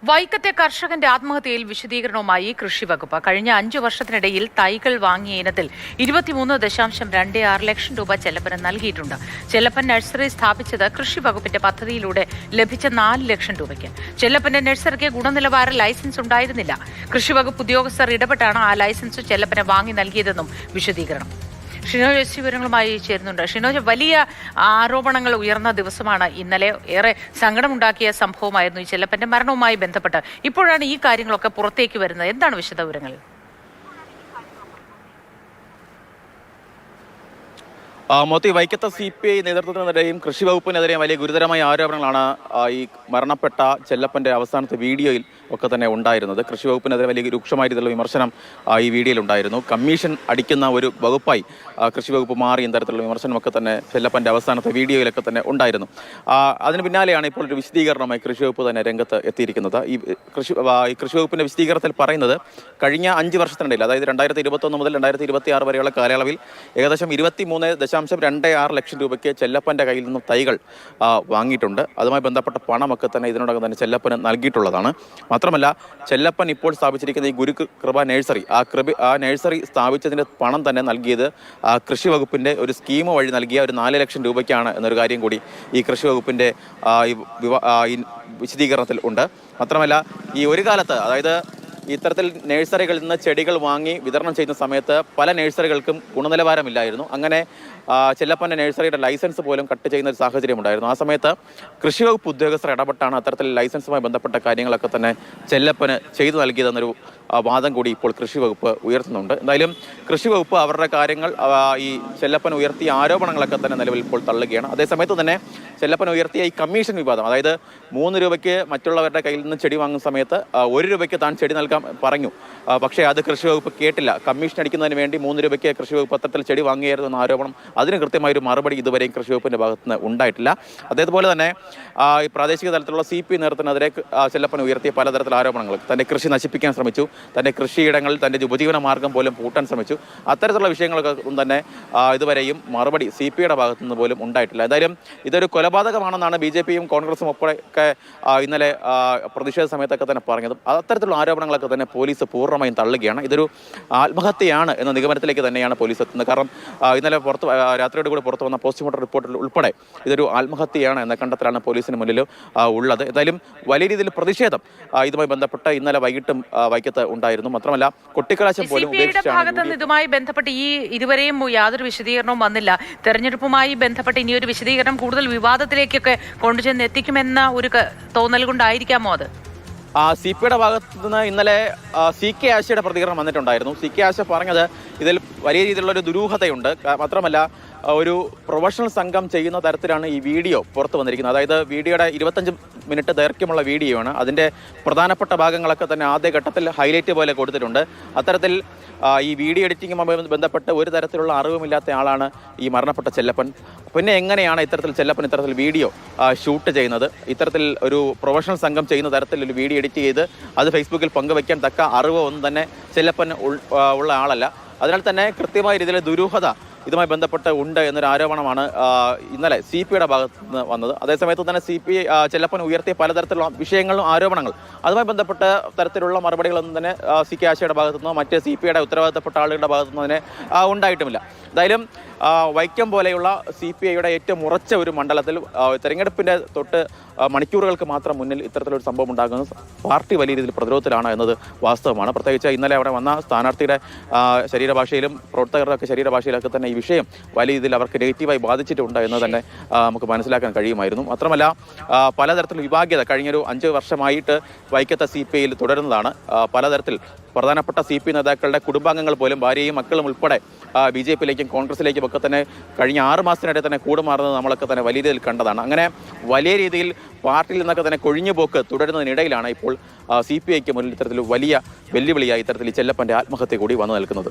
വൈക്കത്തെ കർഷകന്റെ ആത്മഹത്യയിൽ വിശദീകരണവുമായി കൃഷിവകുപ്പ്. കഴിഞ്ഞ 5 വർഷത്തിനിടയിൽ തൈകൾ വാങ്ങിയ ഇനത്തിൽ 23.26 ലക്ഷം രൂപ ചെല്ലപ്പന് നൽകിയിട്ടുണ്ട്. ചെല്ലപ്പൻ നഴ്സറി സ്ഥാപിച്ചത് കൃഷിവകുപ്പിന്റെ പദ്ധതിയിലൂടെ ലഭിച്ച 4 ലക്ഷം രൂപയ്ക്ക്. ചെല്ലപ്പന്റെ നഴ്സറിക്ക് ഗുണനിലവാര ലൈസൻസ് ഉണ്ടായിരുന്നില്ല. കൃഷിവകുപ്പ് ഉദ്യോഗസ്ഥർ ഇടപെട്ടാണ് ആ ലൈസൻസ് ചെല്ലപ്പന് വാങ്ങി നൽകിയതെന്നും വിശദീകരണം. ഷിനോജ് വിവരങ്ങളുമായി ചേരുന്നുണ്ട്. ഷിനോജ്, വലിയ ആരോപണങ്ങൾ ഉയർന്ന ദിവസമാണ് ഇന്നലെ. ഏറെ സങ്കടമുണ്ടാക്കിയ സംഭവമായിരുന്നു ഈ ചെല്ലപ്പന്റെ മരണവുമായി ബന്ധപ്പെട്ട്. ഇപ്പോഴാണ് ഈ കാര്യങ്ങളൊക്കെ പുറത്തേക്ക് വരുന്നത്. എന്താണ് വിശദവിവരങ്ങൾ? മോത്തി, വൈക്കത്തെ CPI നേതൃത്വത്തിനെതിരെയും കൃഷി വകുപ്പിനെതിരെയും വലിയ ഗുരുതരമായ ആരോപണങ്ങളാണ് ഈ മരണപ്പെട്ട ചെല്ലപ്പന്റെ അവസാനത്തെ വീഡിയോയിൽ ഒക്കെ തന്നെ ഉണ്ടായിരുന്നത്. കൃഷി വകുപ്പിനെതിരെ വലിയ രൂക്ഷമായ രീതിയിലുള്ള വിമർശനം ഈ വീഡിയോയിൽ ഉണ്ടായിരുന്നു. കമ്മീഷൻ അടിക്കുന്ന ഒരു വകുപ്പായി കൃഷി വകുപ്പ് മാറി തരത്തിലുള്ള വിമർശനമൊക്കെ തന്നെ ചെല്ലപ്പന്റെ അവസാനത്തെ വീഡിയോയിലൊക്കെ തന്നെ ഉണ്ടായിരുന്നു. അതിന് പിന്നാലെയാണ് ഇപ്പോൾ ഒരു വിശദീകരണമായി കൃഷി വകുപ്പ് തന്നെ രംഗത്ത് എത്തിയിരിക്കുന്നത്. ഈ കൃഷി വകുപ്പിന്റെ വിശദീകരണത്തിൽ പറയുന്നത്, കഴിഞ്ഞ 5 വർഷത്തിനിടയിൽ, അതായത് 2021 മുതൽ 2026 വരെയുള്ള കാലയളവിൽ ഏകദേശം 23.26 ലക്ഷം രൂപയ്ക്ക് ചെല്ലപ്പന്റെ കയ്യിൽ നിന്നും തൈകൾ വാങ്ങിയിട്ടുണ്ട്. അതുമായി ബന്ധപ്പെട്ട പണമൊക്കെ തന്നെ ഇതിനോടകം തന്നെ ചെല്ലപ്പന് നൽകിയിട്ടുള്ളതാണ്. മാത്രമല്ല, ചെല്ലപ്പൻ ഇപ്പോൾ സ്ഥാപിച്ചിരിക്കുന്ന ഈ ഗുരുകൃപ നഴ്സറി, ആ നഴ്സറി സ്ഥാപിച്ചതിൻ്റെ പണം തന്നെ നൽകിയത് കൃഷി വകുപ്പിൻ്റെ ഒരു സ്കീം വഴി നൽകിയ ഒരു 4 ലക്ഷം രൂപയ്ക്കാണ് എന്നൊരു കാര്യം കൂടി ഈ കൃഷി വകുപ്പിൻ്റെ ഈ വിശദീകരണത്തിൽ ഉണ്ട്. മാത്രമല്ല, ഈ ഒരു കാലത്ത്, അതായത് ഇത്തരത്തിൽ നഴ്സറികളിൽ നിന്ന് ചെടികൾ വാങ്ങി വിതരണം ചെയ്യുന്ന സമയത്ത് പല നഴ്സറികൾക്കും ഗുണനിലവാരമില്ലായിരുന്നു. അങ്ങനെ ചെല്ലപ്പൻ്റെ നഴ്സറിയുടെ ലൈസൻസ് പോലും കട്ട് ചെയ്യുന്ന ഒരു സാഹചര്യം ഉണ്ടായിരുന്നു. ആ സമയത്ത് കൃഷി വകുപ്പ് ഉദ്യോഗസ്ഥർ ഇടപെട്ടാണ് അത്തരത്തിൽ ലൈസൻസുമായി ബന്ധപ്പെട്ട കാര്യങ്ങളൊക്കെ തന്നെ ചെല്ലപ്പന് ചെയ്തു നൽകിയതെന്നൊരു വാദം കൂടി ഇപ്പോൾ കൃഷി വകുപ്പ് ഉയർത്തുന്നുണ്ട്. എന്തായാലും കൃഷി വകുപ്പ് അവരുടെ കാര്യങ്ങൾ, ഈ ചെല്ലപ്പൻ ഉയർത്തിയ ആരോപണങ്ങളൊക്കെ തന്നെ നിലവിൽ ഇപ്പോൾ തള്ളുകയാണ്. അതേസമയത്ത് തന്നെ ചെല്ലപ്പൻ ഉയർത്തിയ ഈ കമ്മീഷൻ വിവാദം, അതായത് 3 രൂപയ്ക്ക് മറ്റുള്ളവരുടെ കയ്യിൽ നിന്ന് ചെടി വാങ്ങുന്ന സമയത്ത് 1 രൂപയ്ക്ക് താൻ ചെടി നൽകാൻ പറഞ്ഞു. പക്ഷേ അത് കൃഷി വകുപ്പ് കേട്ടില്ല. കമ്മീഷൻ അടിക്കുന്നതിന് വേണ്ടി 3 രൂപയ്ക്ക് കൃഷി വകുപ്പ് അത്തരത്തിൽ ചെടി വാങ്ങിയായിരുന്നു എന്ന ആരോപണം, അതിന് കൃത്യമായൊരു മറുപടി ഇതുവരെയും കൃഷി വകുപ്പിൻ്റെ ഭാഗത്ത് നിന്ന് ഉണ്ടായിട്ടില്ല. അതേപോലെ തന്നെ ഈ പ്രാദേശിക തലത്തിലുള്ള CPI നേതൃത്വത്തിനെതിരെ ചെല്ലപ്പൻ ഉയർത്തിയ പലതരത്തിലുള്ള ആരോപണങ്ങൾ, തൻ്റെ കൃഷി നശിപ്പിക്കാൻ ശ്രമിച്ചു, തൻ്റെ കൃഷിയിടങ്ങളിൽ തൻ്റെ ഉപജീവന മാർഗം പോലും പൂട്ടാൻ ശ്രമിച്ചു, അത്തരത്തിലുള്ള വിഷയങ്ങളൊക്കെ തന്നെ ഇതുവരെയും മറുപടി CPIയുടെ ഭാഗത്തു നിന്ന് പോലും ഉണ്ടായിട്ടില്ല. എന്തായാലും ഇതൊരു കൊലപാതകമാണെന്നാണ് BJPയും കോൺഗ്രസും ഒക്കെ ഇന്നലെ പ്രതിഷേധ സമയത്തൊക്കെ തന്നെ പറഞ്ഞതും. അത്തരത്തിലുള്ള ആരോപണങ്ങളൊക്കെ തന്നെ പോലീസ് പൂർണ്ണമായും തള്ളുകയാണ്. ഇതൊരു ആത്മഹത്യയാണ് എന്ന നിഗമനത്തിലേക്ക് തന്നെയാണ് പോലീസ് എത്തുന്നത്. കാരണം ഇന്നലെ രാത്രിയോട് കൂടി പുറത്തു വന്ന പോസ്റ്റ്മോർട്ടം റിപ്പോർട്ടിൽ ഉൾപ്പെടെ ഇതൊരു ആത്മഹത്യയാണ് എന്ന കണ്ടെത്തലാണ് പോലീസിന് മുന്നിൽ ഉള്ളത്. എന്തായാലും വലിയ രീതിയിൽ പ്രതിഷേധം ഇതുമായി ബന്ധപ്പെട്ട് ഇന്നലെ വൈകിട്ടും വൈക്കത്ത് ഉണ്ടായിരുന്നു. മാത്രമല്ല, കൊട്ടിക്കലാശം പോലും ഇതുമായി ബന്ധപ്പെട്ട് ഇതുവരെയും യാതൊരു വിശദീകരണവും വന്നില്ല. തെരഞ്ഞെടുപ്പുമായി ബന്ധപ്പെട്ട് ഇനിയൊരു വിശദീകരണം കൂടുതൽ വിവാദത്തിലേക്കൊക്കെ കൊണ്ടുചെന്ന് എത്തിക്കുമെന്ന ഒരു തോന്നൽ കൊണ്ടായിരിക്കാമോ അത്? CPIയുടെ ഭാഗത്തു നിന്ന് ഇന്നലെ CK ആശയുടെ പ്രതികരണം വന്നിട്ടുണ്ടായിരുന്നു. CK ആശ പറഞ്ഞത്, ഇതിൽ വലിയ രീതിയിലുള്ളൊരു ദുരൂഹതയുണ്ട്. മാത്രമല്ല, ഒരു പ്രൊഫഷണൽ സംഘം ചെയ്യുന്ന തരത്തിലാണ് ഈ വീഡിയോ പുറത്തു വന്നിരിക്കുന്നത്. അതായത് വീഡിയോയുടെ 25 മിനിറ്റ് ദൈർഘ്യമുള്ള വീഡിയോ ആണ്. അതിൻ്റെ പ്രധാനപ്പെട്ട ഭാഗങ്ങളൊക്കെ തന്നെ ആദ്യഘട്ടത്തിൽ ഹൈലൈറ്റ് പോലെ കൊടുത്തിട്ടുണ്ട്. അത്തരത്തിൽ ഈ വീഡിയോ എഡിറ്റിങ്ങുമായി ബന്ധപ്പെട്ട് ഒരു തരത്തിലുള്ള അറിവുമില്ലാത്ത ആളാണ് ഈ മരണപ്പെട്ട ചെല്ലപ്പൻ. പിന്നെ എങ്ങനെയാണ് ഇത്തരത്തിൽ വീഡിയോ ഷൂട്ട് ചെയ്യുന്നത്? ഇത്തരത്തിൽ ഒരു പ്രൊഫഷണൽ സംഘം ചെയ്യുന്ന തരത്തിൽ ഒരു വീഡിയോ എഡിറ്റ് ചെയ്ത് അത് ഫേസ്ബുക്കിൽ പങ്കുവയ്ക്കാൻ തക്ക അറിവ് ഒന്നും തന്നെ ചെല്ലപ്പൻ ഉള്ള ആളല്ല. അതിനാൽ തന്നെ കൃത്യമായ രീതിയിൽ ദുരൂഹത ഇതുമായി ബന്ധപ്പെട്ട് ഉണ്ട് എന്നൊരു ആരോപണമാണ് ഇന്നലെ CPIയുടെ ഭാഗത്ത് നിന്ന് വന്നത്. അതേസമയത്ത് തന്നെ CPI ചെല്ലപ്പൻ ഉയർത്തിയ പലതരത്തിലുള്ള വിഷയങ്ങളും ആരോപണങ്ങൾ, അതുമായി ബന്ധപ്പെട്ട തരത്തിലുള്ള മറുപടികളൊന്നും തന്നെ CK ആശയുടെ ഭാഗത്തു നിന്നോ മറ്റ് CPIയുടെ ഉത്തരവാദിത്തപ്പെട്ട ആളുകളുടെ ഭാഗത്തു നിന്നോ തന്നെ ഉണ്ടായിട്ടുമില്ല. എന്തായാലും വൈക്കം പോലെയുള്ള CPIയുടെ ഏറ്റവും ഉറച്ച ഒരു മണ്ഡലത്തിൽ തെരഞ്ഞെടുപ്പിൻ്റെ തൊട്ട് മണിക്കൂറുകൾക്ക് മാത്രം മുന്നിൽ ഇത്തരത്തിലൊരു സംഭവം ഉണ്ടാകുന്നത് പാർട്ടി വലിയ രീതിയിൽ പ്രതിരോധത്തിലാണ് എന്നത് വാസ്തവമാണ്. പ്രത്യേകിച്ച് ഇന്നലെ അവിടെ വന്ന സ്ഥാനാർത്ഥിയുടെ ശരീരഭാഷയിലും പ്രവർത്തകരുടെ ശരീരഭാഷയിലൊക്കെ തന്നെ ഈ വിഷയം വലിയ രീതിയിൽ അവർക്ക് നെഗറ്റീവായി ബാധിച്ചിട്ടുണ്ട് എന്ന് തന്നെ നമുക്ക് മനസ്സിലാക്കാൻ കഴിയുമായിരുന്നു. മാത്രമല്ല, പലതരത്തിലുള്ള വിഭാഗ്യത കഴിഞ്ഞൊരു 5 വർഷമായിട്ട് വൈക്കത്തെ CPIയിൽ തുടരുന്നതാണ്. പലതരത്തിൽ പ്രധാനപ്പെട്ട CPI നേതാക്കളുടെ കുടുംബാംഗങ്ങൾ പോലും, ഭാര്യയും മക്കളും ഉൾപ്പെടെ BJPയിലേക്കും കോൺഗ്രസിലേക്കും ഒക്കെ തന്നെ കഴിഞ്ഞ 6 മാസത്തിനിടെ തന്നെ കൂടുമാറുന്നത് നമ്മളൊക്കെ തന്നെ വലിയ രീതിയിൽ കണ്ടതാണ്. അങ്ങനെ വലിയ രീതിയിൽ പാർട്ടിയിൽ നിന്നൊക്കെ തന്നെ കൊഴിഞ്ഞുപോക്ക് തുടരുന്നതിനിടയിലാണ് ഇപ്പോൾ CPIക്ക് മുന്നിൽ ഇത്തരത്തിൽ വലിയ വെല്ലുവിളിയായി ഇത്തരത്തിൽ ചെല്ലപ്പൻ്റെ ആത്മഹത്യ കൂടി വന്നു നിൽക്കുന്നത്.